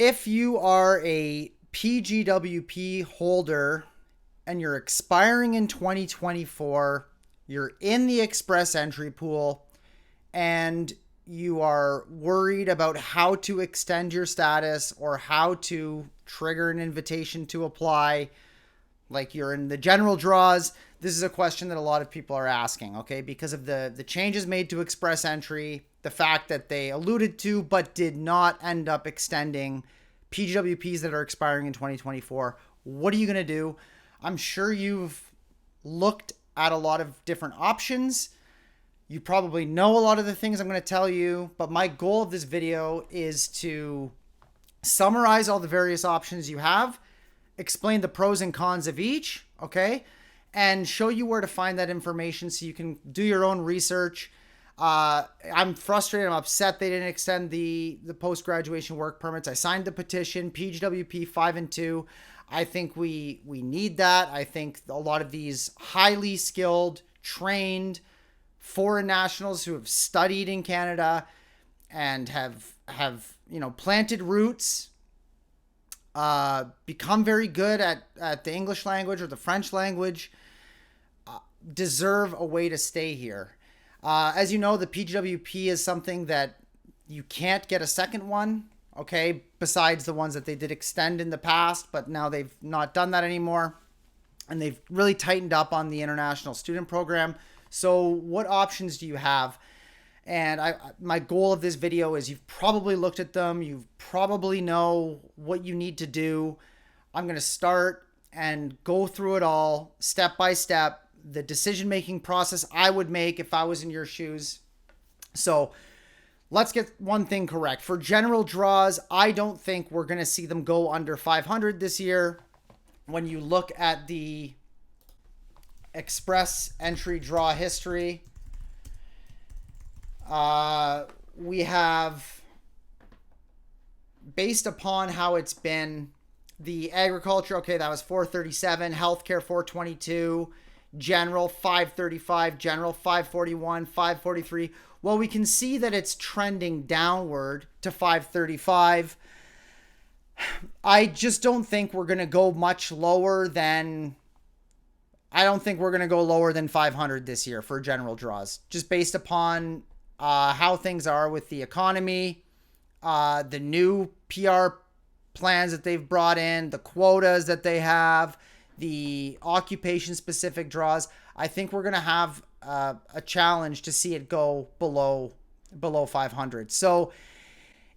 if you are a PGWP holder and you're expiring in 2024, you're in the express entry pool, and you are worried about how to extend your status or how to trigger an invitation to apply, like you're in the general draws, this is a question that a lot of people are asking, okay? Because of the changes made to express entry, the fact that they alluded to but did not end up extending PGWPs that are expiring in 2024. What are you going to do? I'm sure you've looked at a lot of different options. You probably know a lot of the things I'm going to tell you, but my goal of this video is to summarize all the various options you have, explain the pros and cons of each, okay? And show you where to find that information so you can do your own research. I'm frustrated. I'm upset they didn't extend the post-graduation work permits. I signed the petition, PGWP 5 and 2. I think we need that. I think a lot of these highly skilled, trained foreign nationals who have studied in Canada and have planted roots, become very good at the English language or the French language, deserve a way to stay here. As you know, the PGWP is something that you can't get a second one, okay, besides the ones that they did extend in the past, but now they've not done that anymore. And they've really tightened up on the international student program. So what options do you have? And my goal of this video is you've probably looked at them. You probably know what you need to do. I'm going to start and go through it all step by step, the decision-making process I would make if I was in your shoes. So let's get one thing correct. For general draws, I don't think we're going to see them go under 500 this year. When you look at the express entry draw history, we have, based upon how it's been, the agriculture, okay, that was 437, healthcare 422, general 535, general 541, 543. Well, we can see that it's trending downward to 535. I just don't think we're going to go much lower than, I don't think we're going to go lower than 500 this year for general draws, just based upon how things are with the economy, the new PR plans that they've brought in, the quotas that they have, the occupation-specific draws. I think we're going to have a challenge to see it go below 500. So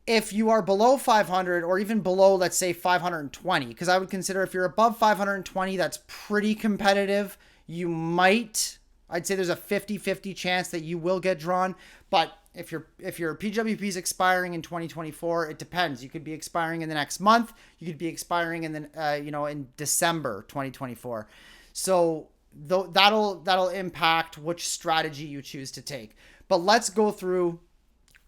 if you are below 500 or even below, let's say 520, because I would consider if you're above 520, that's pretty competitive. You might, I'd say there's a 50-50 chance that you will get drawn. But if your PGWP is expiring in 2024, it depends. You could be expiring in the next month. You could be expiring in in December 2024. So that'll impact which strategy you choose to take. But let's go through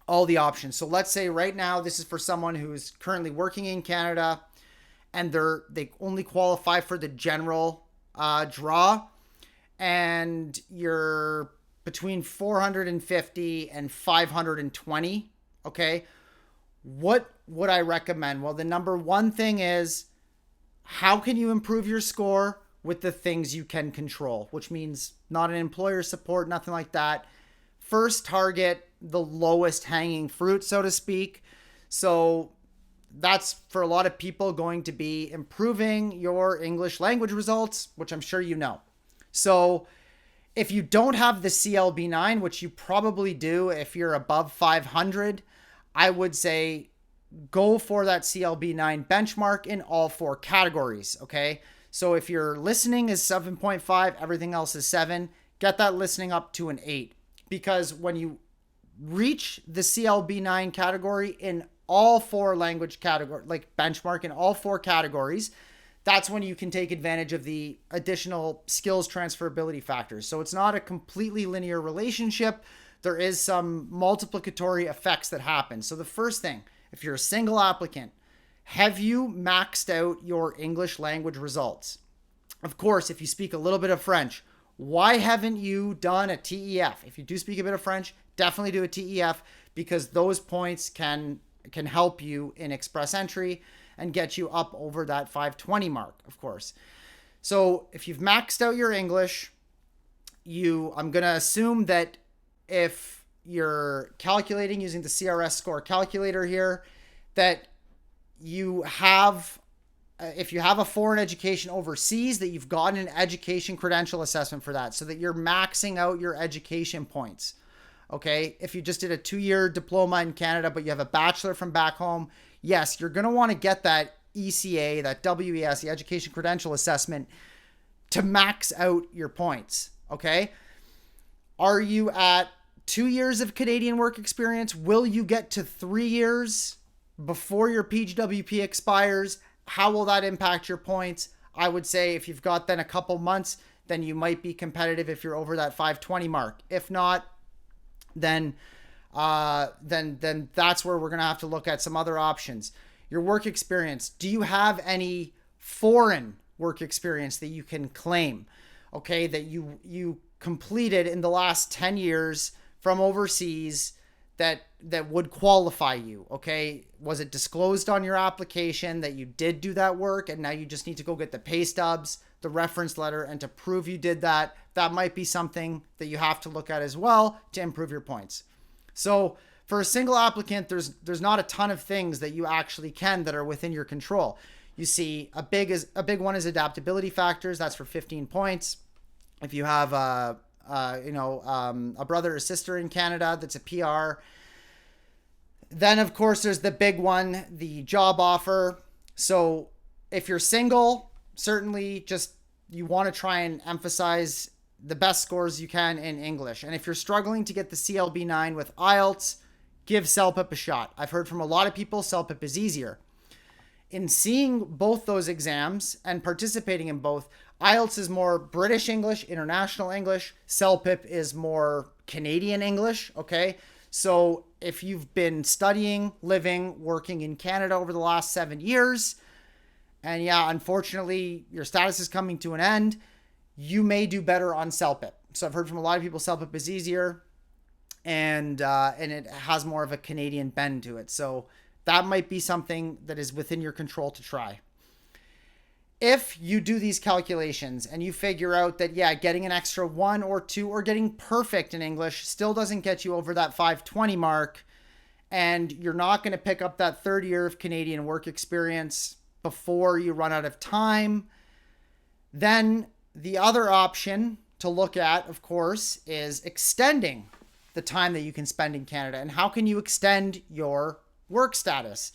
all the options. So let's say right now this is for someone who's currently working in Canada and they only qualify for the general draw, and you're between 450 and 520. Okay. What would I recommend? Well, the number one thing is, how can you improve your score with the things you can control, which means not an employer support, nothing like that. First, target the lowest hanging fruit, so to speak. So that's for a lot of people going to be improving your English language results, which I'm sure you know. So if you don't have the CLB9, which you probably do if you're above 500, I would say go for that CLB9 benchmark in all 4 categories, okay? So if your listening is 7.5, everything else is 7, get that listening up to an 8. Because when you reach the CLB9 category in all 4 language categories, like benchmark in all 4 categories, that's when you can take advantage of the additional skills transferability factors. So it's not a completely linear relationship. There is some multiplicatory effects that happen. So the first thing, if you're a single applicant, have you maxed out your English language results? Of course, if you speak a little bit of French, why haven't you done a TEF? If you do speak a bit of French, definitely do a TEF, because those points can can help you in express entry and get you up over that 520 mark, of course. So if you've maxed out your English, I'm going to assume that if you're calculating using the CRS score calculator here, that you have, if you have a foreign education overseas, that you've gotten an education credential assessment for that, so that you're maxing out your education points. Okay. If you just did a 2-year diploma in Canada, but you have a bachelor from back home, yes, you're going to want to get that ECA, that WES, the education credential assessment, to max out your points. Okay. Are you at 2 years of Canadian work experience? Will you get to 3 years before your PGWP expires? How will that impact your points? I would say if you've got then a couple months, then you might be competitive if you're over that 520 mark. If not, then that's where we're going to have to look at some other options. Your work experience. Do you have any foreign work experience that you can claim? Okay, that you completed in the last 10 years from overseas that would qualify you. Okay, was it disclosed on your application that you did do that work, and now you just need to go get the pay stubs, the reference letter, and to prove you did that? That might be something that you have to look at as well to improve your points. So for a single applicant, there's not a ton of things that you actually can that are within your control. You see, a big one is adaptability factors. That's for 15 points. If you have a brother or sister in Canada that's a PR. Then, of course, there's the big one, the job offer. So if you're single, certainly just you want to try and emphasize the best scores you can in English. And if you're struggling to get the CLB9 with IELTS, give CELPIP a shot. I've heard from a lot of people CELPIP is easier. In seeing both those exams and participating in both, IELTS is more British English, international English. CELPIP is more Canadian English, okay? So if you've been studying, living, working in Canada over the last 7 years, and yeah, unfortunately, your status is coming to an end, you may do better on CELPIP. So I've heard from a lot of people CELPIP is easier, and it has more of a Canadian bend to it. So that might be something that is within your control to try. If you do these calculations and you figure out that, yeah, getting an extra 1 or 2 or getting perfect in English still doesn't get you over that 520 mark, and you're not going to pick up that 3rd year of Canadian work experience before you run out of time, then the other option to look at, of course, is extending the time that you can spend in Canada. And how can you extend your work status?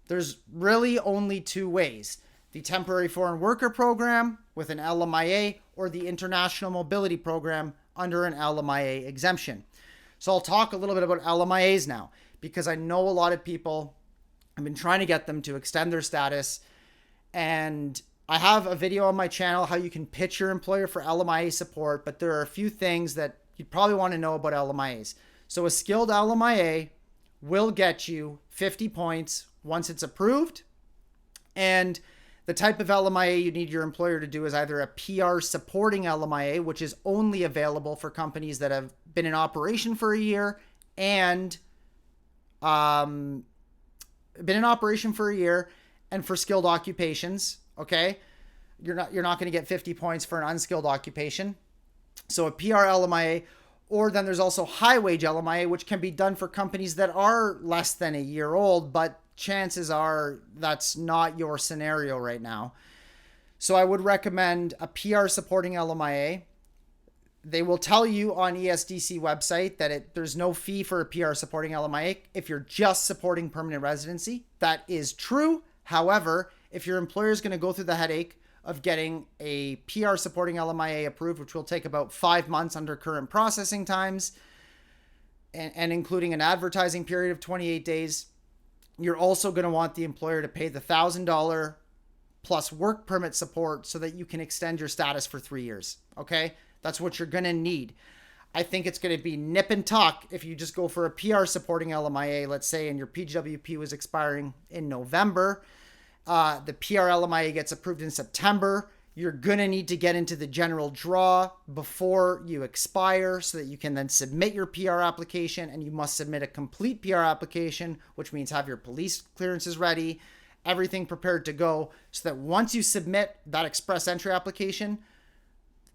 There's really only 2 ways: the Temporary Foreign Worker Program with an LMIA, or the International Mobility Program under an LMIA exemption. So I'll talk a little bit about LMIAs now, because I know a lot of people have been trying to get them to extend their status. And I have a video on my channel how you can pitch your employer for LMIA support, but there are a few things that you'd probably want to know about LMIAs. So a skilled LMIA will get you 50 points once it's approved. And the type of LMIA you need your employer to do is either a PR supporting LMIA, which is only available for companies that have been in operation for a year and and for skilled occupations. Okay, you're not going to get 50 points for an unskilled occupation. So a PR LMIA, or then there's also high wage LMIA, which can be done for companies that are less than a year old, but chances are that's not your scenario right now. So I would recommend a PR supporting LMIA. They will tell you on ESDC website that there's no fee for a PR supporting LMIA if you're just supporting permanent residency. That is true. However, if your employer is going to go through the headache of getting a PR supporting LMIA approved, which will take about 5 months under current processing times, and including an advertising period of 28 days, you're also going to want the employer to pay the $1,000 plus work permit support so that you can extend your status for 3 years. Okay, that's what you're going to need. I think it's going to be nip and tuck if you just go for a PR supporting LMIA, let's say, and your PGWP was expiring in November. The PR LMIA gets approved in September. You're going to need to get into the general draw before you expire so that you can then submit your PR application, and you must submit a complete PR application, which means have your police clearances ready, everything prepared to go, so that once you submit that express entry application,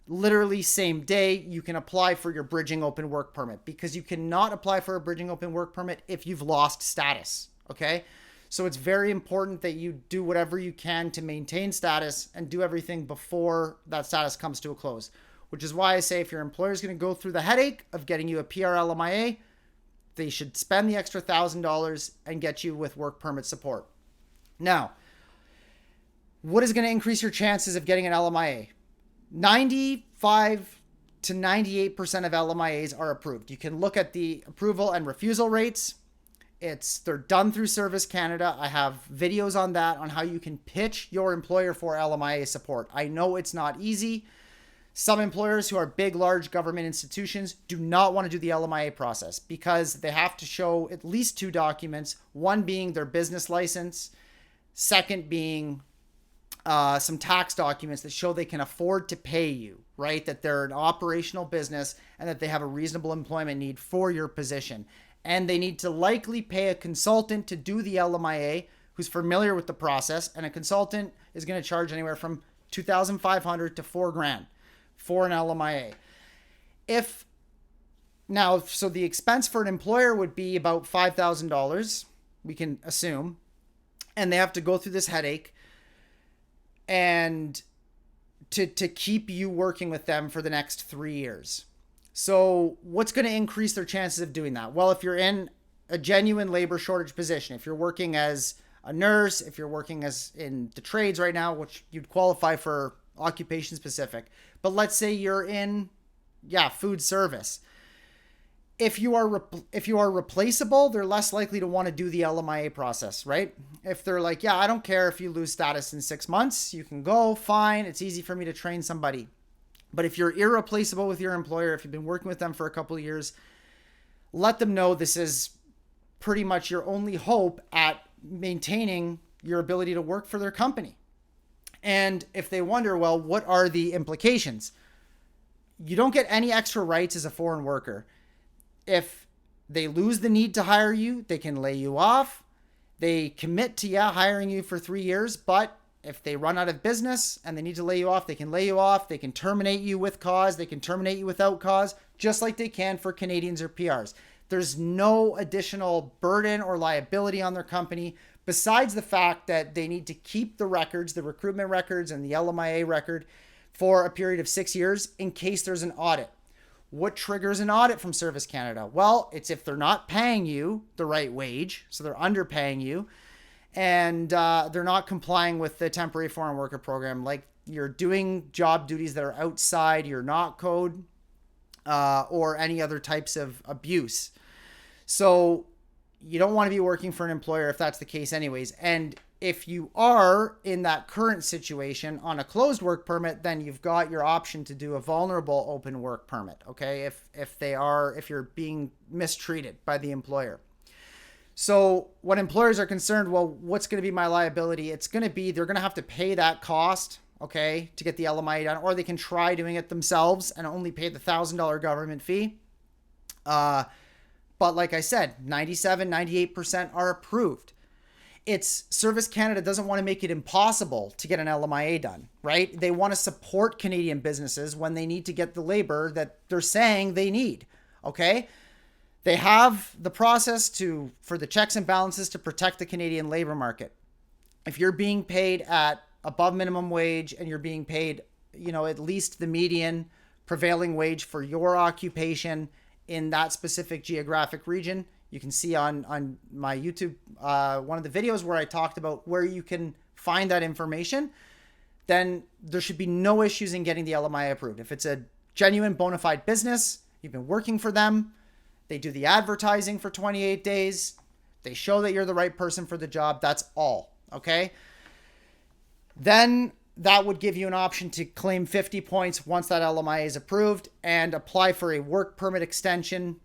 literally same day, you can apply for your bridging open work permit, because you cannot apply for a bridging open work permit if you've lost status, okay? So it's very important that you do whatever you can to maintain status and do everything before that status comes to a close, which is why I say if your employer is going to go through the headache of getting you a PR LMIA, they should spend the extra $1,000 and get you with work permit support. Now, what is going to increase your chances of getting an LMIA? 95 to 98% of LMIAs are approved. You can look at the approval and refusal rates. They're done through Service Canada. I have videos on that, on how you can pitch your employer for LMIA support. I know it's not easy. Some employers who are big, large government institutions do not want to do the LMIA process because they have to show at least 2 documents, one being their business license, second being some tax documents that show they can afford to pay you, right? That they're an operational business and that they have a reasonable employment need for your position. And they need to likely pay a consultant to do the LMIA who's familiar with the process. And a consultant is going to charge anywhere from $2,500 to $4,000 for an LMIA. So the expense for an employer would be about $5,000, we can assume. And they have to go through this headache and to keep you working with them for the next 3 years. So what's going to increase their chances of doing that? Well, if you're in a genuine labor shortage position, if you're working as a nurse, if you're working as in the trades right now, which you'd qualify for occupation specific, but let's say you're in, food service. If you are replaceable, they're less likely to want to do the LMIA process, right? If they're like, I don't care if you lose status in 6 months, you can go, fine. It's easy for me to train somebody. But if you're irreplaceable with your employer, if you've been working with them for a couple of years, let them know this is pretty much your only hope at maintaining your ability to work for their company. And if they wonder, well, what are the implications? You don't get any extra rights as a foreign worker. If they lose the need to hire you, they can lay you off. They commit to hiring you for 3 years, but if they run out of business and they need to lay you off, they can lay you off. They can terminate you with cause. They can terminate you without cause, just like they can for Canadians or PRs. There's no additional burden or liability on their company besides the fact that they need to keep the records, the recruitment records and the LMIA record for a period of 6 years in case there's an audit. What triggers an audit from Service Canada? Well, it's if they're not paying you the right wage, so they're underpaying you, and they're not complying with the temporary foreign worker program, like you're doing job duties that are outside your NOT code or any other types of abuse. So you don't want to be working for an employer if that's the case anyways. And if you are in that current situation on a closed work permit, then you've got your option to do a vulnerable open work permit, okay? If you're being mistreated by the employer. So when employers are concerned, well, what's going to be my liability? It's going to be, they're going to have to pay that cost, okay, to get the LMIA done, or they can try doing it themselves and only pay the $1,000 government fee. But like I said, 97, 98% are approved. It's Service Canada doesn't want to make it impossible to get an LMIA done, right? They want to support Canadian businesses when they need to get the labor that they're saying they need, okay? They have the process for the checks and balances to protect the Canadian labor market. If you're being paid at above minimum wage and you're being paid, at least the median prevailing wage for your occupation in that specific geographic region, you can see on my YouTube, one of the videos where I talked about where you can find that information, then there should be no issues in getting the LMIA approved. If it's a genuine bona fide business, you've been working for them, they do the advertising for 28 days. They show that you're the right person for the job. That's all. Okay. Then that would give you an option to claim 50 points once that LMIA is approved and apply for a work permit extension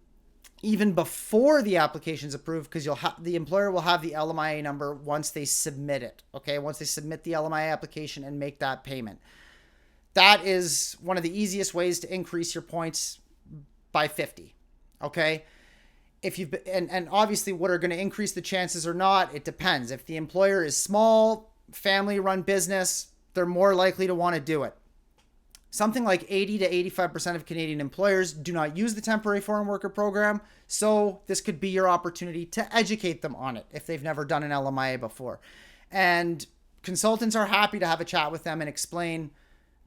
even before the application is approved, because the employer will have the LMIA number once they submit it. Okay. Once they submit the LMIA application and make that payment. that is one of the easiest ways to increase your points by 50. Okay. If you've been, and obviously what are going to increase the chances or not, it depends. If the employer is small, family run business, they're more likely to want to do it. Something like 80 to 85% of Canadian employers do not use the temporary foreign worker program. So this could be your opportunity to educate them on it if they've never done an LMIA before. And consultants are happy to have a chat with them and explain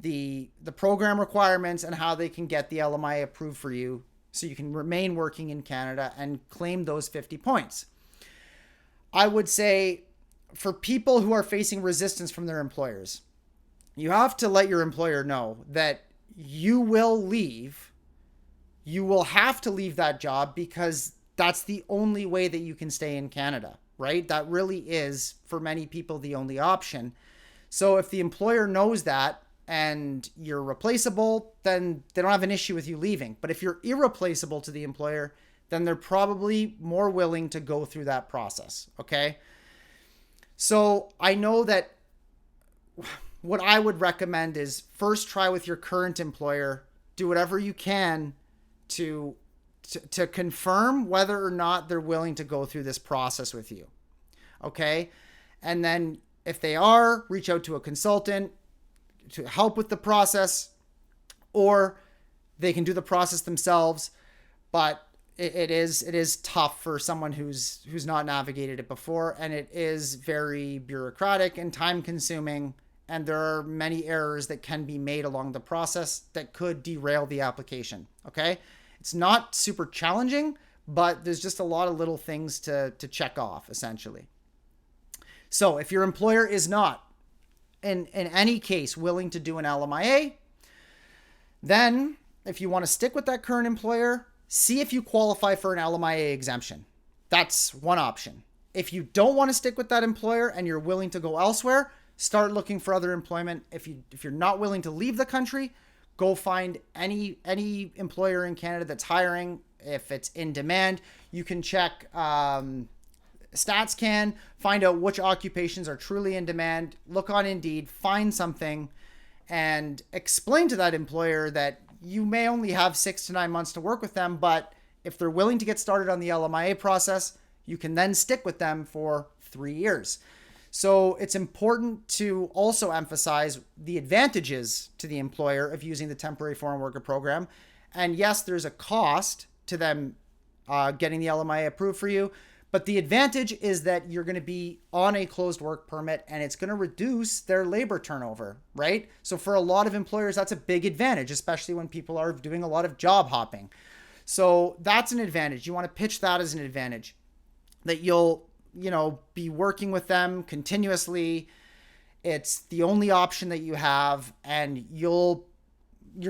the program requirements and how they can get the LMIA approved for you so you can remain working in Canada and claim those 50 points. I would say for people who are facing resistance from their employers, you have to let your employer know that you will leave. You will have to leave that job because that's the only way that you can stay in Canada, right? That really is, for many people, the only option. So if the employer knows that and you're replaceable, then they don't have an issue with you leaving. But if you're irreplaceable to the employer, then they're probably more willing to go through that process, okay? So I know that what I would recommend is first try with your current employer, do whatever you can to confirm whether or not they're willing to go through this process with you, okay? And then if they are, reach out to a consultant to help with the process, or they can do the process themselves. But it is tough for someone who's not navigated it before, and it is very bureaucratic and time consuming, and there are many errors that can be made along the process that could derail the application. Okay, it's not super challenging, but there's just a lot of little things to check off essentially. So if your employer is not in any case willing to do an LMIA, then if you want to stick with that current employer, see if you qualify for an LMIA exemption. That's one option. If you don't want to stick with that employer and you're willing to go elsewhere, start looking for other employment. If you're not willing to leave the country, go find any employer in Canada that's hiring. If it's in demand, you can check StatsCan, find out which occupations are truly in demand, look on Indeed, find something, and explain to that employer that you may only have 6 to 9 months to work with them, but if they're willing to get started on the LMIA process, you can then stick with them for 3 years. So it's important to also emphasize the advantages to the employer of using the temporary foreign worker program. And yes, there's a cost to them getting the LMIA approved for you, but the advantage is that you're going to be on a closed work permit and it's going to reduce their labor turnover, right? So for a lot of employers, that's a big advantage, especially when people are doing a lot of job hopping. So that's an advantage. You want to pitch that as an advantage, that you'll, be working with them continuously. It's the only option that you have, and you're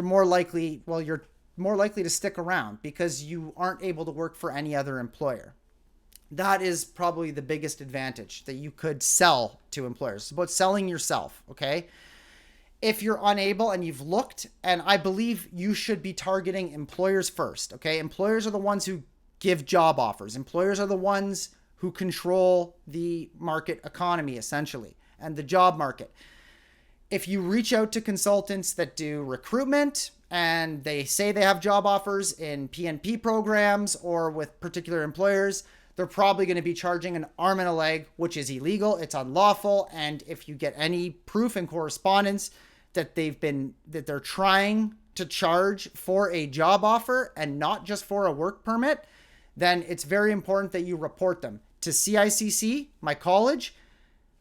more likely to stick around because you aren't able to work for any other employer. That is probably the biggest advantage that you could sell to employers. It's about selling yourself, okay? If you're unable and you've looked, and I believe you should be targeting employers first, okay? Employers are the ones who give job offers. Employers are the ones who control the market economy, essentially, and the job market. If you reach out to consultants that do recruitment and they say they have job offers in PNP programs or with particular employers, they're probably going to be charging an arm and a leg, which is illegal. It's unlawful. And if you get any proof and correspondence that they're trying to charge for a job offer and not just for a work permit, then it's very important that you report them to CICC, my college,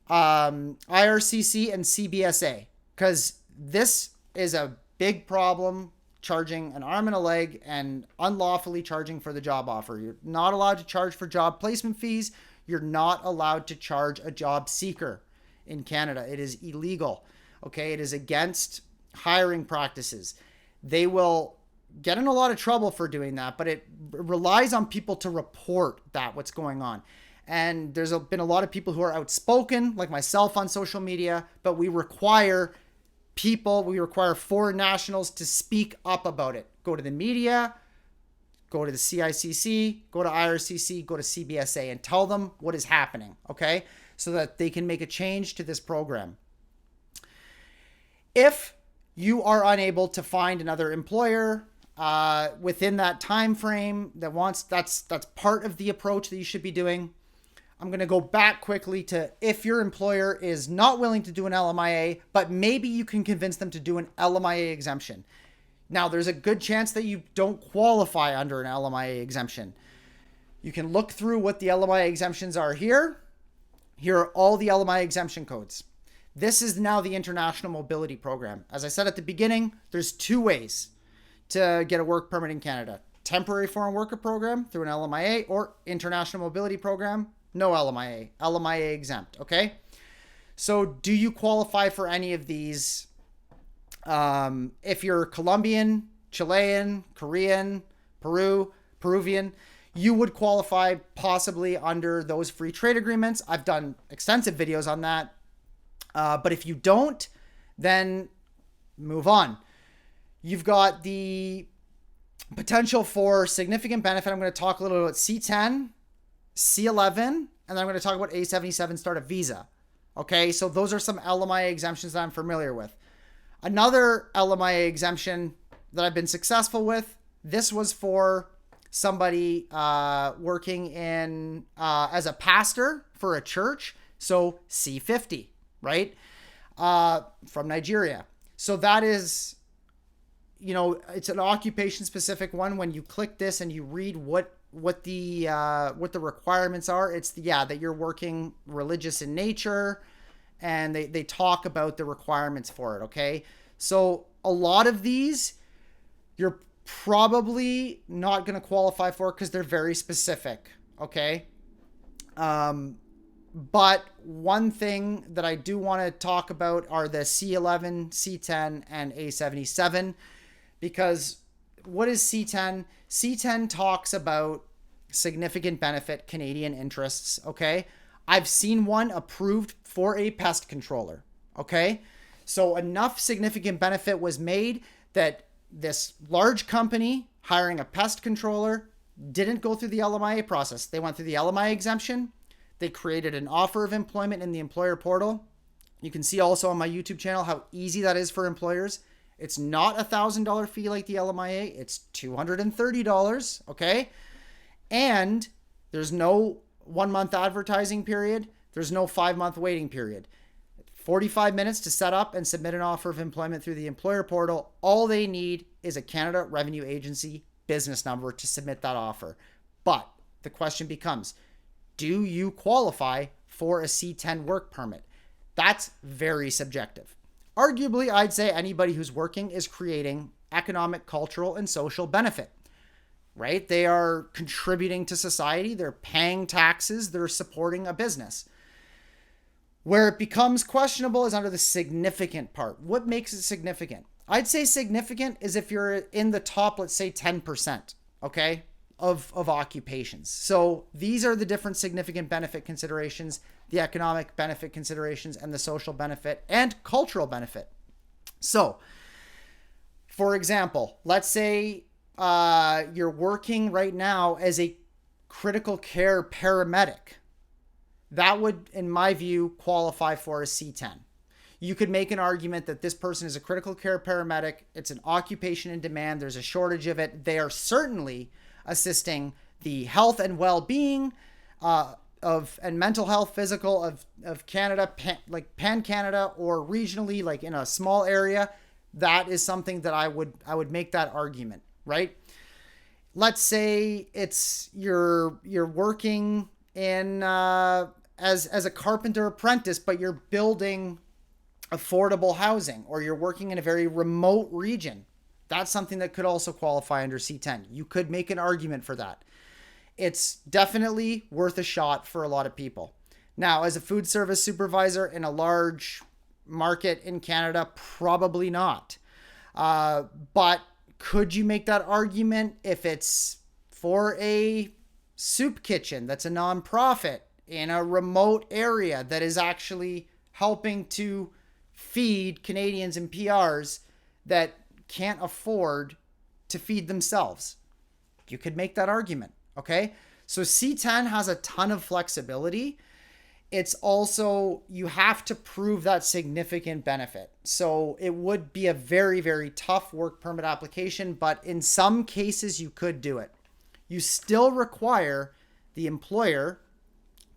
IRCC, and CBSA, because this is a big problem, charging an arm and a leg and unlawfully charging for the job offer. You're not allowed to charge for job placement fees. You're not allowed to charge a job seeker in Canada. It is illegal. Okay, it is against hiring practices. They will get in a lot of trouble for doing that, but it relies on people to report what's going on. And there's been a lot of people who are outspoken, like myself, on social media, but we require foreign nationals to speak up about it. Go to the media, go to the CICC, go to IRCC, go to CBSA, and tell them what is happening, okay? So that they can make a change to this program. If you are unable to find another employer within that time frame that's part of the approach that you should be doing. I'm going to go back quickly to if your employer is not willing to do an LMIA, but maybe you can convince them to do an LMIA exemption. Now, there's a good chance that you don't qualify under an LMIA exemption. You can look through what the LMIA exemptions are here. Here are all the LMIA exemption codes. This is now the International Mobility Program. As I said at the beginning, there's two ways to get a work permit in Canada. Temporary Foreign Worker Program through an LMIA, or International Mobility Program, no LMIA, LMIA exempt, okay? So do you qualify for any of these? If you're Colombian, Chilean, Korean, Peruvian, you would qualify possibly under those free trade agreements. I've done extensive videos on that. But if you don't, then move on. You've got the potential for significant benefit. I'm going to talk a little about C10, C11, and then I'm going to talk about A77 startup visa. Okay, so those are some LMIA exemptions that I'm familiar with. Another LMIA exemption that I've been successful with, this was for somebody working in as a pastor for a church, so C50, right? From Nigeria. So that is, it's an occupation specific one. When you click this and you read what the requirements are, it's that you're working religious in nature, and they talk about the requirements for it. Okay, so a lot of these you're probably not going to qualify for because they're very specific. Okay, but one thing that I do want to talk about are the C11, C10, and A77, because what is C10? C10 talks about significant benefit Canadian interests, okay? I've seen one approved for a pest controller, okay? So enough significant benefit was made that this large company hiring a pest controller didn't go through the LMIA process. They went through the LMIA exemption. They created an offer of employment in the employer portal. You can see also on my YouTube channel how easy that is for employers. It's not $1,000 fee like the LMIA. It's $230, okay? And there's no 1 month advertising period. There's no 5 month waiting period. 45 minutes to set up and submit an offer of employment through the employer portal. All they need is a Canada Revenue Agency business number to submit that offer. But the question becomes, do you qualify for a C10 work permit? That's very subjective. Arguably, I'd say anybody who's working is creating economic, cultural, and social benefit, right? They are contributing to society. They're paying taxes. They're supporting a business. Where it becomes questionable is under the significant part. What makes it significant? I'd say significant is if you're in the top, let's say 10%, okay, of occupations. So these are the different significant benefit considerations, the economic benefit considerations, and the social benefit and cultural benefit. So, for example, let's say you're working right now as a critical care paramedic. That would, in my view, qualify for a C10. You could make an argument that this person is a critical care paramedic. It's an occupation in demand. There's a shortage of it. They are certainly assisting the health and well-being and mental health, physical of Canada, like pan-Canada, or regionally, like in a small area. That is something that I would make that argument, right? Let's say it's you're working in as a carpenter apprentice, but you're building affordable housing, or you're working in a very remote region. That's something that could also qualify under C10. You could make an argument for that. It's definitely worth a shot for a lot of people. Now, as a food service supervisor in a large market in Canada, probably not. But could you make that argument if it's for a soup kitchen that's a nonprofit in a remote area that is actually helping to feed Canadians and PRs that can't afford to feed themselves? You could make that argument, okay? So C10 has a ton of flexibility. it's also, you have to prove that significant benefit. So it would be a very, very tough work permit application, but in some cases you could do it. You still require the employer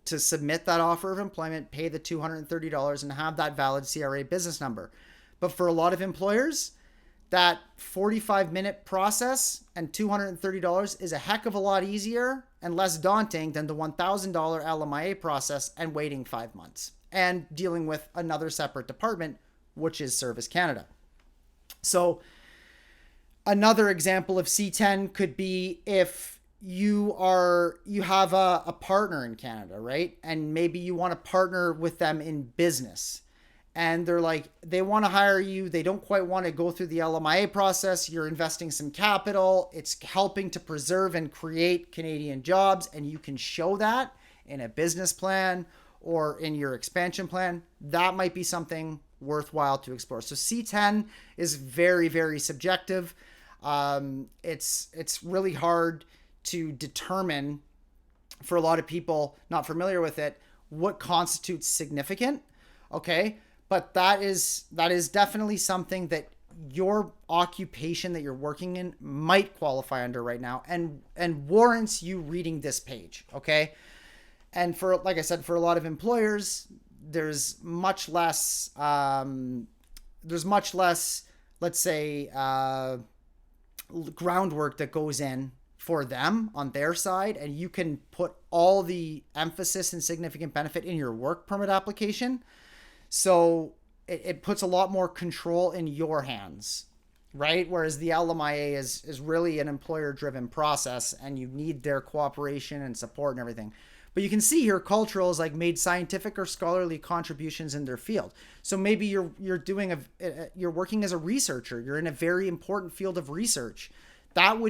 to submit that offer of employment, pay the $230, and have that valid CRA business number. But for a lot of employers, that 45-minute process and $230 is a heck of a lot easier and less daunting than the $1,000 LMIA process and waiting 5 months and dealing with another separate department, which is Service Canada. So another example of C10 could be if you have a partner in Canada, right? And maybe you want to partner with them in business. And they're like, they want to hire you. They don't quite want to go through the LMIA process. You're investing some capital. It's helping to preserve and create Canadian jobs. And you can show that in a business plan or in your expansion plan. That might be something worthwhile to explore. So C10 is very, very subjective. It's really hard to determine, for a lot of people not familiar with it, what constitutes significant. Okay. But that is definitely something that your occupation that you're working in might qualify under right now and warrants you reading this page, okay? And for, like I said, for a lot of employers, there's much less, let's say, groundwork that goes in for them on their side, and you can put all the emphasis and significant benefit in your work permit application. So it puts a lot more control in your hands, right? Whereas the LMIA is really an employer-driven process, and you need their cooperation and support and everything. But you can see here, cultural is like made scientific or scholarly contributions in their field. So maybe you're working as a researcher. You're in a very important field of research. That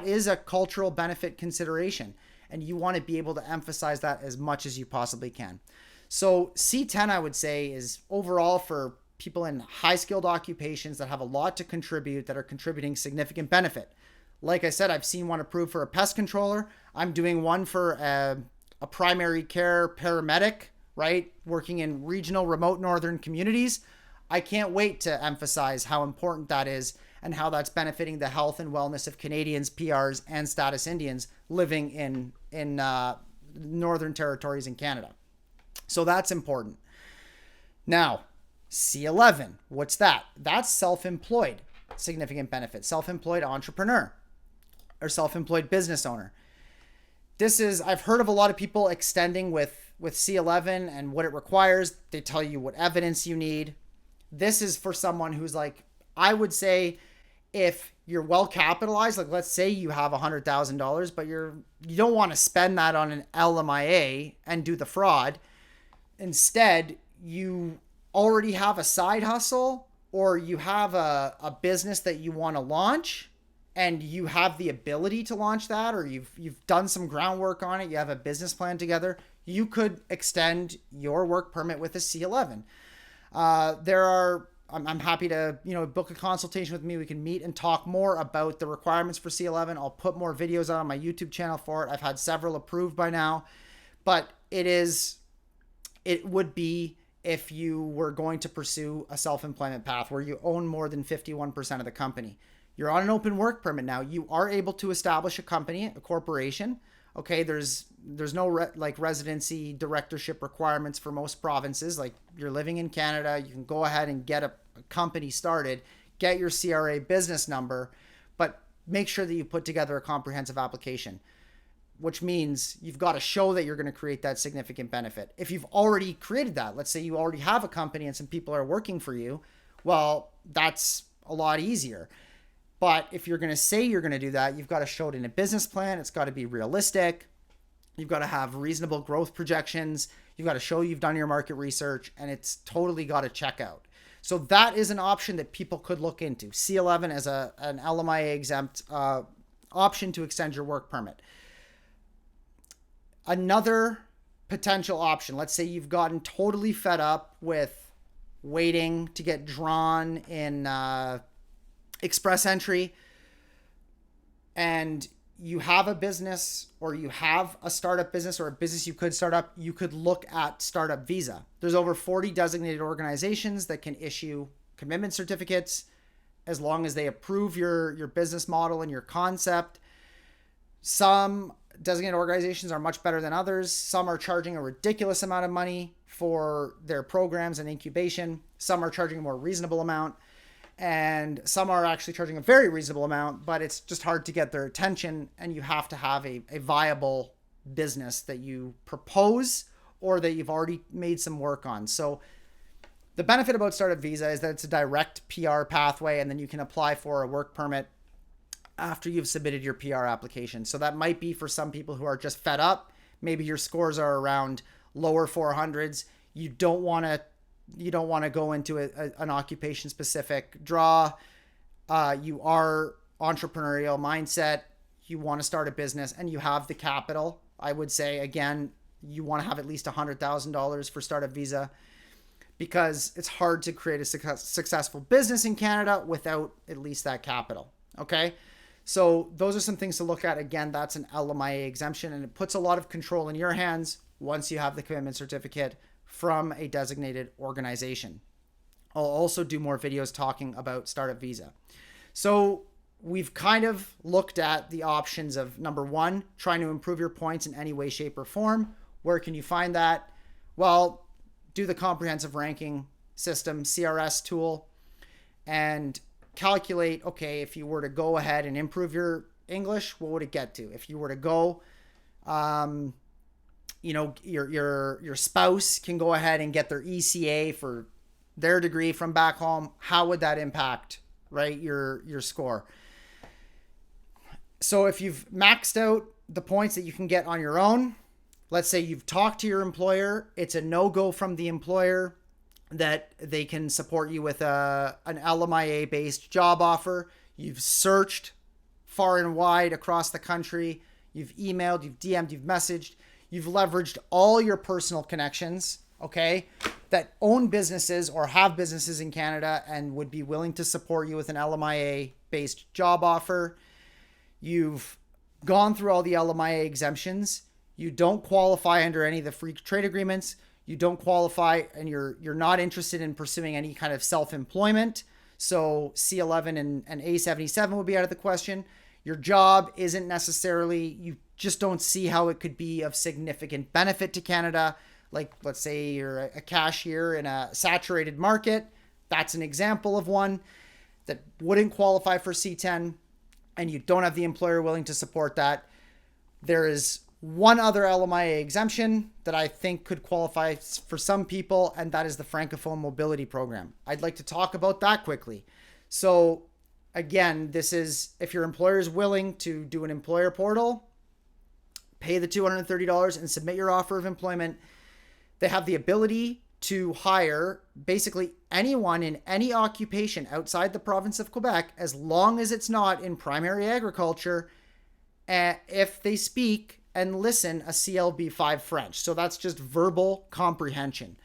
is a cultural benefit consideration, and you want to be able to emphasize that as much as you possibly can. So C10, I would say, is overall for people in high-skilled occupations that have a lot to contribute, that are contributing significant benefit. Like I said, I've seen one approved for a pest controller. I'm doing one for a primary care paramedic, right? Working in regional, remote northern communities. I can't wait to emphasize how important that is and how that's benefiting the health and wellness of Canadians, PRs, and status Indians living in northern territories in Canada. So that's important. Now, C11, what's that? That's self-employed, significant benefit, self-employed entrepreneur or self-employed business owner. This is, I've heard of a lot of people extending with C11 and what it requires. They tell you what evidence you need. This is for someone who's like, I would say, if you're well capitalized, like let's say you have $100,000, but you don't want to spend that on an LMIA and do the fraud. Instead, you already have a side hustle, or you have a business that you want to launch, and you have the ability to launch that, or you've done some groundwork on it, you have a business plan together, you could extend your work permit with a C11. I'm happy to, book a consultation with me. We can meet and talk more about the requirements for C11. I'll put more videos out on my YouTube channel for it. I've had several approved by now, but it would be if you were going to pursue a self-employment path where you own more than 51% of the company. You're on an open work permit now. You are able to establish a company, a corporation. Okay, there's no residency directorship requirements for most provinces. Like, you're living in Canada, you can go ahead and get a company started, get your CRA business number, but make sure that you put together a comprehensive application, which means you've got to show that you're going to create that significant benefit. If you've already created that, let's say you already have a company and some people are working for you, well, that's a lot easier. But if you're going to say you're going to do that, you've got to show it in a business plan. It's got to be realistic. You've got to have reasonable growth projections. You've got to show you've done your market research, and it's totally got to check out. So that is an option that people could look into. C11 as an LMIA exempt option to extend your work permit. Another potential option, let's say you've gotten totally fed up with waiting to get drawn in express entry, and you have a business or you have a startup business or a business you could start up, you could look at startup visa. There's over 40 designated organizations that can issue commitment certificates as long as they approve your business model and your concept. Some designated organizations are much better than others. Some are charging a ridiculous amount of money for their programs and incubation. Some are charging a more reasonable amount. And some are actually charging a very reasonable amount, but it's just hard to get their attention, and you have to have a viable business that you propose or that you've already made some work on. So the benefit about Startup Visa is that it's a direct PR pathway, and then you can apply for a work permit after you've submitted your PR application. So that might be for some people who are just fed up. Maybe your scores are around lower 400s. You don't want to go into an occupation specific draw. You are entrepreneurial mindset. You want to start a business and you have the capital. I would say, again, you want to have at least $100,000 for Startup Visa, because it's hard to create a successful business in Canada without at least that capital. Okay. So those are some things to look at. Again, that's an LMIA exemption, and it puts a lot of control in your hands once you have the commitment certificate from a designated organization. I'll also do more videos talking about Startup Visa. So we've kind of looked at the options of, number one, trying to improve your points in any way, shape, or form. Where can you find that? Well, do the comprehensive ranking system, CRS tool, and calculate, okay, if you were to go ahead and improve your English, what would it get to? If you were to go, your spouse can go ahead and get their ECA for their degree from back home. How would that impact, right, your score? So if you've maxed out the points that you can get on your own, let's say you've talked to your employer, it's a no-go from the employer that they can support you with an LMIA-based job offer. You've searched far and wide across the country. You've emailed, you've DM'd, you've messaged. You've leveraged all your personal connections, okay, that own businesses or have businesses in Canada and would be willing to support you with an LMIA-based job offer. You've gone through all the LMIA exemptions. You don't qualify under any of the free trade agreements. You don't qualify, and you're not interested in pursuing any kind of self-employment. So C11 and A77 would be out of the question. Your job isn't necessarily, you just don't see how it could be of significant benefit to Canada. Like, let's say you're a cashier in a saturated market. That's an example of one that wouldn't qualify for C10, and you don't have the employer willing to support that. There is one other LMIA exemption that I think could qualify for some people, and that is the Francophone Mobility Program. I'd like to talk about that quickly. So again, this is if your employer is willing to do an employer portal, pay the $230 and submit your offer of employment. They have the ability to hire basically anyone in any occupation outside the province of Quebec, as long as it's not in primary agriculture, if they speak and listen a CLB5 French. So that's just verbal comprehension.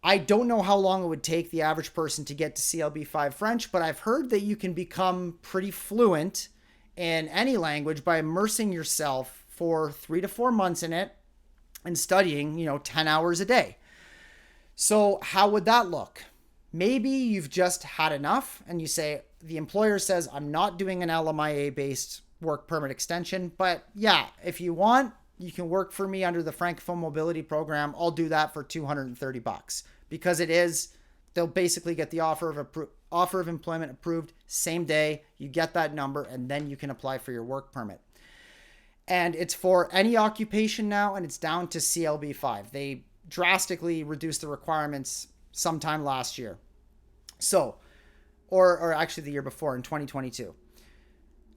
I don't know how long it would take the average person to get to CLB5 French, but I've heard that you can become pretty fluent in any language by immersing yourself for 3 to 4 months in it and studying, 10 hours a day. So how would that look? Maybe you've just had enough and you say, the employer says, I'm not doing an LMIA-based work permit extension, but yeah, if you want, you can work for me under the Francophone Mobility Program. I'll do that for $230 because they'll basically get the offer of employment approved same day. You get that number and then you can apply for your work permit. And it's for any occupation now, and it's down to CLB5. They drastically reduced the requirements sometime last year. So, or actually the year before in 2022.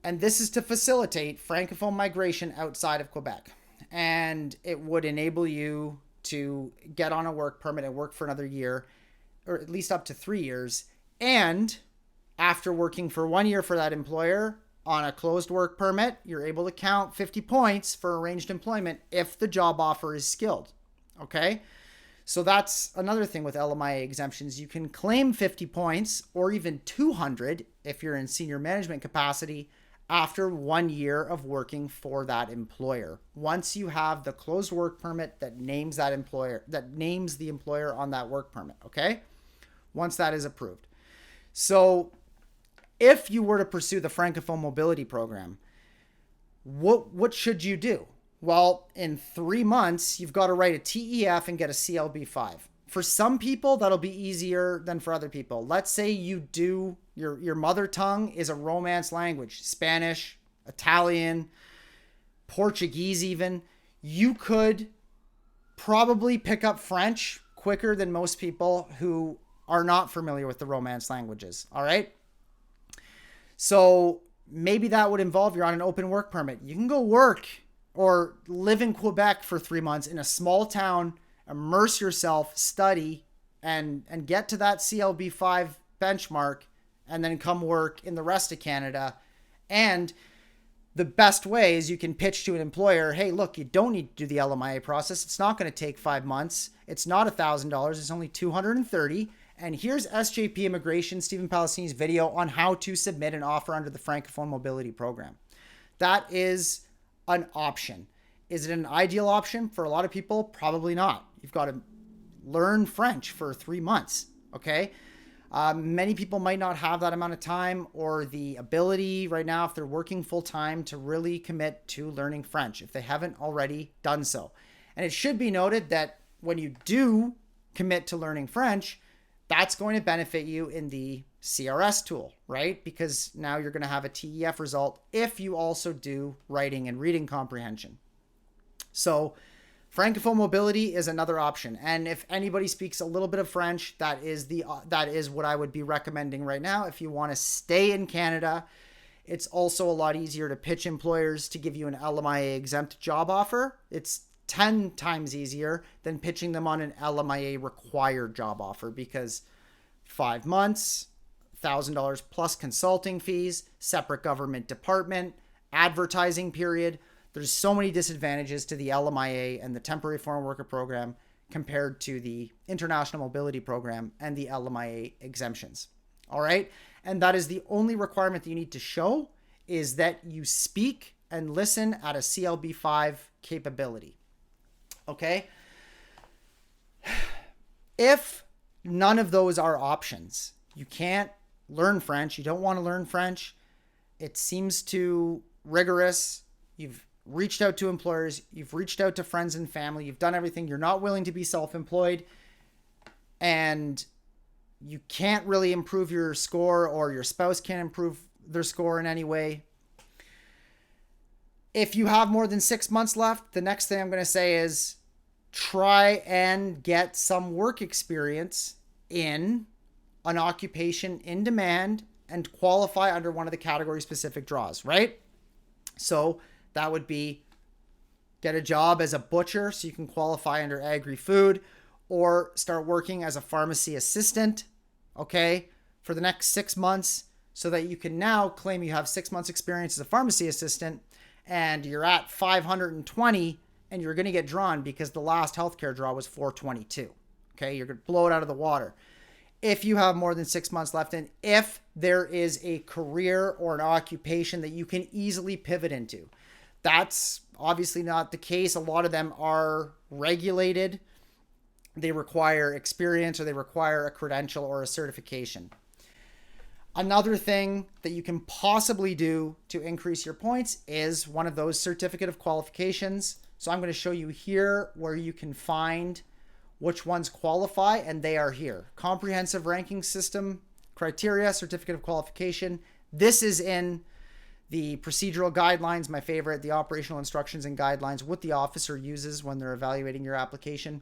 And this is to facilitate Francophone migration outside of Quebec. And it would enable you to get on a work permit and work for another year, or at least up to 3 years. And after working for 1 year for that employer on a closed work permit, you're able to count 50 points for arranged employment if the job offer is skilled. Okay? So that's another thing with LMIA exemptions. You can claim 50 points or even 200 if you're in senior management capacity after 1 year of working for that employer. Once you have the closed work permit that names that employer, that names the employer on that work permit, okay? Once that is approved. So if you were to pursue the Francophone Mobility Program, what should you do? Well, in 3 months, you've got to write a TEF and get a CLB5. For some people, that'll be easier than for other people. Let's say you do, your mother tongue is a Romance language, Spanish, Italian, Portuguese even. You could probably pick up French quicker than most people who are not familiar with the Romance languages, all right? So maybe that would involve you're on an open work permit. You can go work or live in Quebec for 3 months in a small town, immerse yourself, study, and get to that CLB5 benchmark, and then come work in the rest of Canada. And the best way is you can pitch to an employer, hey, look, you don't need to do the LMIA process. It's not going to take 5 months. It's not $1,000. It's only $230. And here's SJP Immigration, Stephen Palestini's video on how to submit an offer under the Francophone Mobility Program. That is an option. Is it an ideal option for a lot of people? Probably not. You've got to learn French for 3 months, okay? Many people might not have that amount of time or the ability right now, if they're working full time, to really commit to learning French if they haven't already done so. And it should be noted that when you do commit to learning French, that's going to benefit you in the CRS tool, right? Because now you're going to have a TEF result if you also do writing and reading comprehension. So Francophone mobility is another option. And if anybody speaks a little bit of French, that is what I would be recommending right now. If you want to stay in Canada, it's also a lot easier to pitch employers to give you an LMIA exempt job offer. It's 10 times easier than pitching them on an LMIA required job offer, because 5 months, $1,000 plus consulting fees, separate government department, advertising period. There's so many disadvantages to the LMIA and the temporary foreign worker program compared to the international mobility program and the LMIA exemptions. All right. And that is the only requirement that you need to show, is that you speak and listen at a CLB5 capability. Okay. If none of those are options, you can't learn French, you don't want to learn French, it seems too rigorous, you've reached out to employers, you've reached out to friends and family, you've done everything, you're not willing to be self-employed, and you can't really improve your score, or your spouse can't improve their score in any way. If you have more than 6 months left, the next thing I'm going to say is try and get some work experience in an occupation in demand and qualify under one of the category specific draws, right? So that would be get a job as a butcher so you can qualify under agri-food, or start working as a pharmacy assistant, okay, for the next 6 months, so that you can now claim you have 6 months experience as a pharmacy assistant and you're at 520 and you're going to get drawn because the last healthcare draw was 422. Okay, you're going to blow it out of the water. If you have more than 6 months left, and if there is a career or an occupation that you can easily pivot into. That's obviously not the case. A lot of them are regulated. They require experience, or they require a credential or a certification. Another thing that you can possibly do to increase your points is one of those certificate of qualifications. So I'm going to show you here where you can find which ones qualify, and they are here. Comprehensive ranking system criteria, certificate of qualification. This is in the procedural guidelines, my favorite, the operational instructions and guidelines, what the officer uses when they're evaluating your application.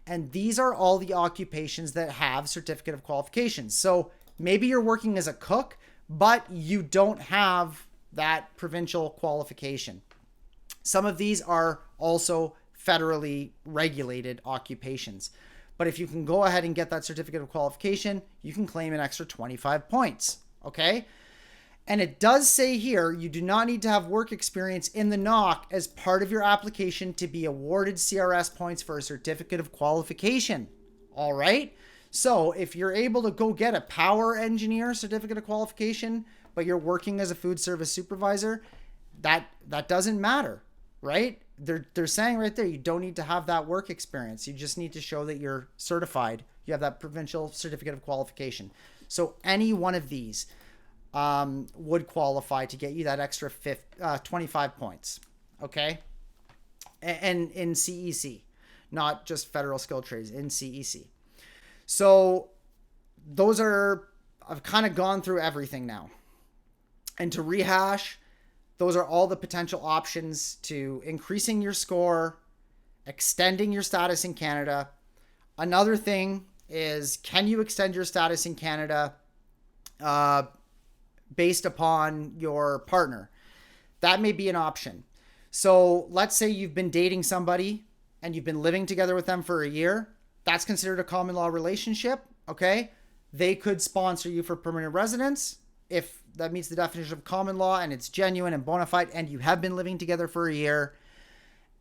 And these are all the occupations that have certificate of qualifications. So maybe you're working as a cook, but you don't have that provincial qualification. Some of these are also federally regulated occupations. But if you can go ahead and get that certificate of qualification, you can claim an extra 25 points, okay? And it does say here, you do not need to have work experience in the NOC as part of your application to be awarded CRS points for a certificate of qualification, all right? So if you're able to go get a power engineer certificate of qualification, but you're working as a food service supervisor, that doesn't matter, right? They're saying right there, you don't need to have that work experience. You just need to show that you're certified. You have that provincial certificate of qualification. So any one of these would qualify to get you that extra 25 points, okay? And in CEC, not just federal skilled trades, in CEC. So those are, I've kind of gone through everything now. And to rehash, those are all the potential options to increasing your score, extending your status in Canada. Another thing is, can you extend your status in Canada based upon your partner? That may be an option. So let's say you've been dating somebody and you've been living together with them for a year. That's considered a common law relationship, okay? They could sponsor you for permanent residence if that meets the definition of common law and it's genuine and bona fide and you have been living together for a year.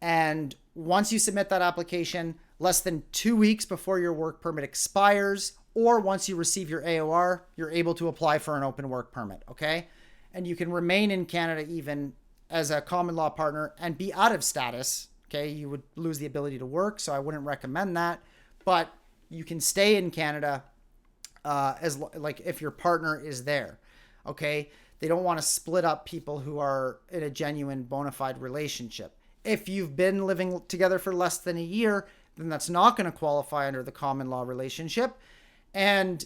And once you submit that application, less than 2 weeks before your work permit expires, or once you receive your AOR, you're able to apply for an open work permit, okay? And you can remain in Canada even as a common law partner and be out of status, okay? You would lose the ability to work, so I wouldn't recommend that. But you can stay in Canada as like if your partner is there, okay? They don't want to split up people who are in a genuine bona fide relationship. If you've been living together for less than a year, then that's not going to qualify under the common law relationship. And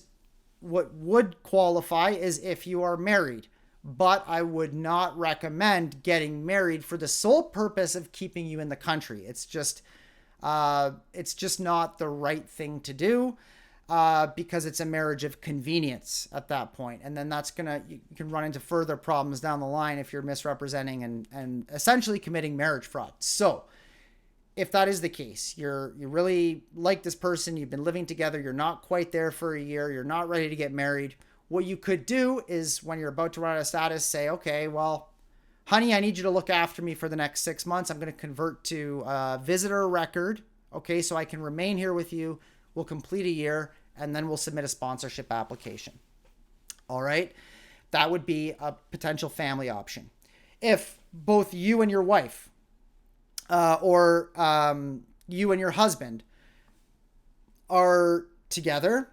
what would qualify is if you are married. But I would not recommend getting married for the sole purpose of keeping you in the country. It's just not the right thing to do because it's a marriage of convenience at that point. And then you can run into further problems down the line if you're misrepresenting and essentially committing marriage fraud. So if that is the case, you really like this person, you've been living together, you're not quite there for a year, you're not ready to get married, what you could do is when you're about to run out of status, say, okay, well, honey, I need you to look after me for the next 6 months. I'm going to convert to visitor record, okay, so I can remain here with you. We'll complete a year, and then we'll submit a sponsorship application. All right? That would be a potential family option. If both you and your wife or you and your husband are together,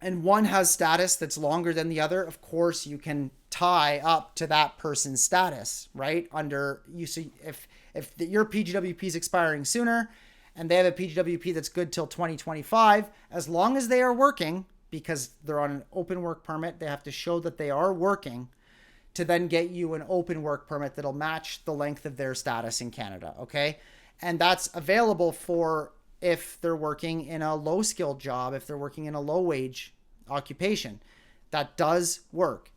and one has status that's longer than the other, of course, you can tie up to that person's status, right? So if your PGWP is expiring sooner and they have a PGWP that's good till 2025, as long as they are working, because they're on an open work permit, they have to show that they are working to then get you an open work permit that'll match the length of their status in Canada, okay? And that's available for if they're working in a low-skilled job, if they're working in a low-wage occupation. That does work.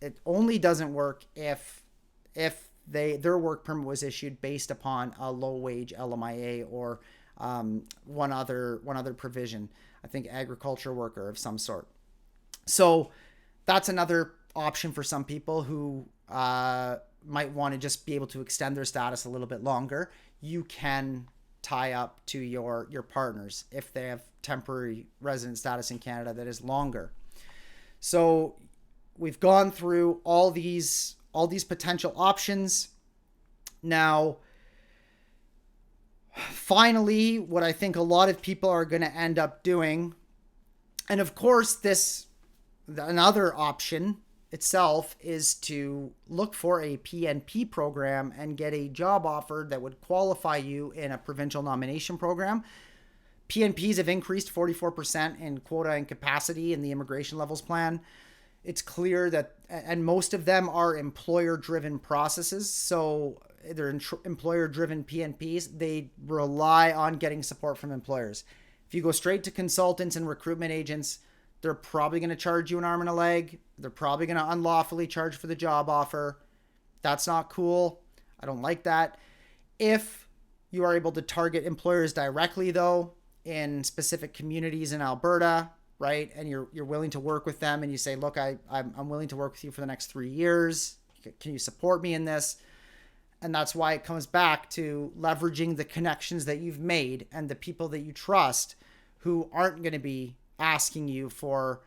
It only doesn't work if their work permit was issued based upon a low-wage LMIA or one other provision. I think agriculture worker of some sort. So that's another option for some people who might want to just be able to extend their status a little bit longer. You can tie up to your partners if they have temporary resident status in Canada that is longer. So we've gone through all these potential options. Now, finally, what I think a lot of people are going to end up doing, and of course another option itself is to look for a PNP program and get a job offer that would qualify you in a provincial nomination program. PNPs have increased 44% in quota and capacity in the immigration levels plan. It's clear that, and most of them are employer-driven processes. So they're employer-driven PNPs. They rely on getting support from employers. If you go straight to consultants and recruitment agents, they're probably going to charge you an arm and a leg. They're probably going to unlawfully charge for the job offer. That's not cool. I don't like that. If you are able to target employers directly, though, in specific communities in Alberta, right, and you're willing to work with them and you say, look, I'm willing to work with you for the next 3 years. Can you support me in this? And that's why it comes back to leveraging the connections that you've made and the people that you trust who aren't going to be asking you for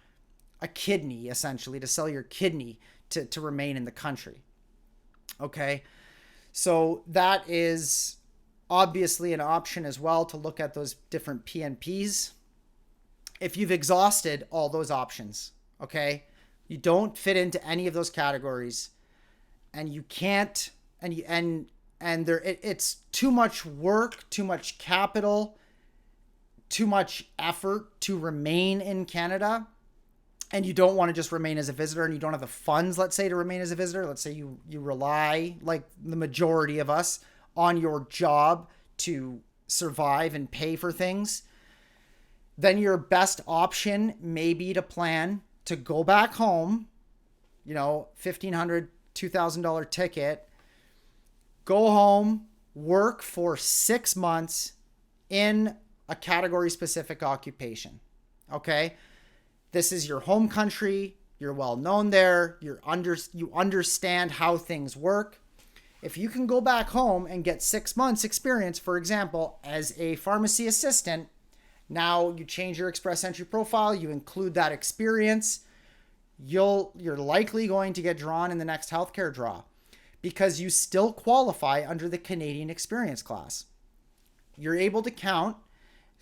a kidney, essentially, to sell your kidney to remain in the country. Okay. So that is obviously an option as well, to look at those different PNPs. If you've exhausted all those options, okay, you don't fit into any of those categories, and you can't, it's too much work, too much capital, too much effort to remain in Canada, and you don't want to just remain as a visitor, and you don't have the funds, let's say, to remain as a visitor. Let's say you rely, like the majority of us, on your job to survive and pay for things. Then your best option may be to plan to go back home, $1,500, $2,000 ticket, go home, work for 6 months in a category specific occupation. Okay. This is your home country. You're well known there. You understand how things work. If you can go back home and get 6 months experience, for example, as a pharmacy assistant, now you change your express entry profile, you include that experience, you're likely going to get drawn in the next healthcare draw, because you still qualify under the Canadian experience class. You're able to count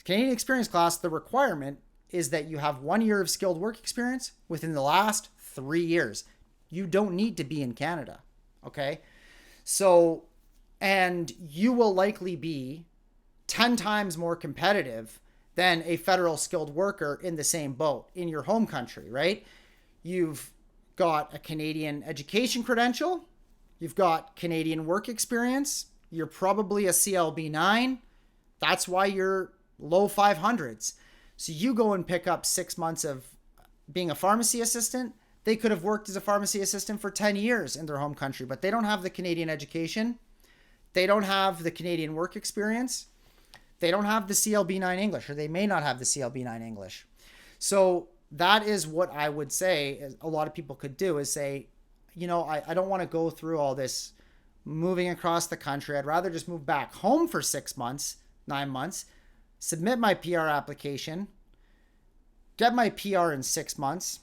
Canadian experience class. The requirement is that you have 1 year of skilled work experience within the last 3 years. You don't need to be in Canada. Okay. So, and you will likely be 10 times more competitive than a federal skilled worker in the same boat in your home country, right? You've got a Canadian education credential. You've got Canadian work experience. You're probably a CLB9. That's why you're low 500s. So you go and pick up 6 months of being a pharmacy assistant. They could have worked as a pharmacy assistant for 10 years in their home country, but they don't have the Canadian education. They don't have the Canadian work experience. They don't have the CLB9 English, or they may not have the CLB9 English. So that is what I would say a lot of people could do, is say, I don't want to go through all this moving across the country. I'd rather just move back home for 6 months, 9 months, submit my PR application, get my PR in 6 months,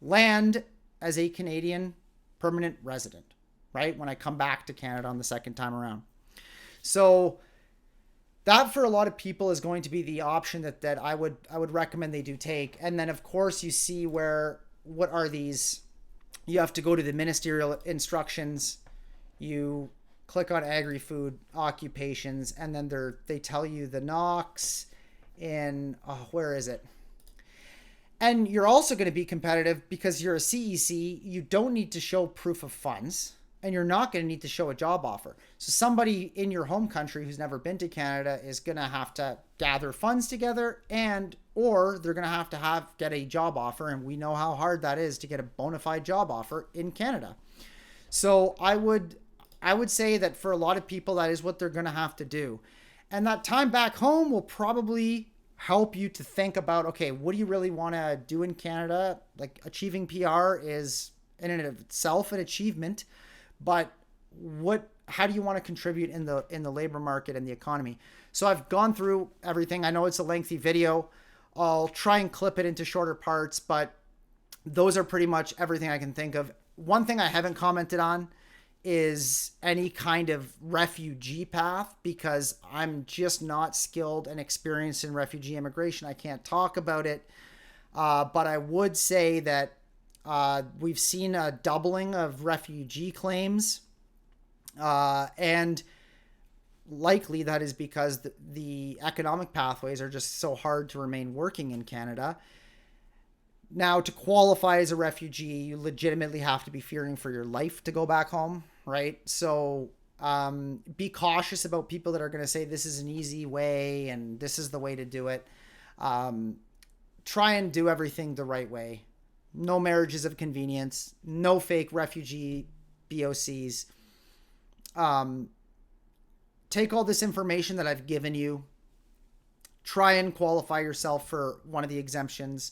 land as a Canadian permanent resident, right? When I come back to Canada on the second time around. So that, for a lot of people, is going to be the option that I would recommend they do take. And then of course you see what are these? You have to go to the ministerial instructions. You click on agri-food occupations, and then they tell you the NOx in, where is it? And you're also going to be competitive because you're a CEC. You don't need to show proof of funds, and you're not going to need to show a job offer. So somebody in your home country who's never been to Canada is going to have to gather funds together, or they're going to have get a job offer. And we know how hard that is to get a bona fide job offer in Canada. So I would say that for a lot of people, that is what they're going to have to do. And that time back home will probably help you to think about, okay, what do you really want to do in Canada? Like, achieving PR is in and of itself an achievement, but how do you want to contribute in the labor market and the economy? So I've gone through everything. I know it's a lengthy video. I'll try and clip it into shorter parts, but those are pretty much everything I can think of. One thing I haven't commented on is any kind of refugee path, because I'm just not skilled and experienced in refugee immigration. I can't talk about it. But I would say that we've seen a doubling of refugee claims. And likely that is because the economic pathways are just so hard to remain working in Canada. Now, to qualify as a refugee, you legitimately have to be fearing for your life to go back home, right? So be cautious about people that are going to say this is an easy way and this is the way to do it. Try and do everything the right way. No marriages of convenience, no fake refugee BOCs. Take all this information that I've given you. Try and qualify yourself for one of the exemptions.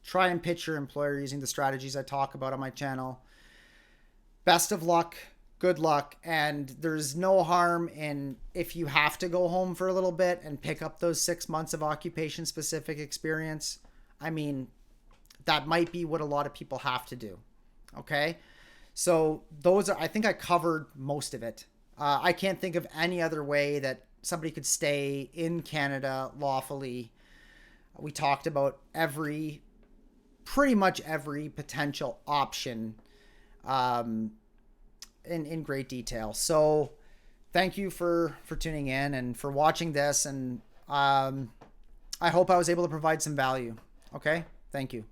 Try and pitch your employer using the strategies I talk about on my channel. Best of luck. Good luck. And there's no harm in, if you have to go home for a little bit and pick up those 6 months of occupation specific experience. I mean, that might be what a lot of people have to do. Okay. So those are, I think I covered most of it. I can't think of any other way that somebody could stay in Canada lawfully. We talked about pretty much every potential option in great detail. So thank you for tuning in and for watching this. And I hope I was able to provide some value. Okay. Thank you.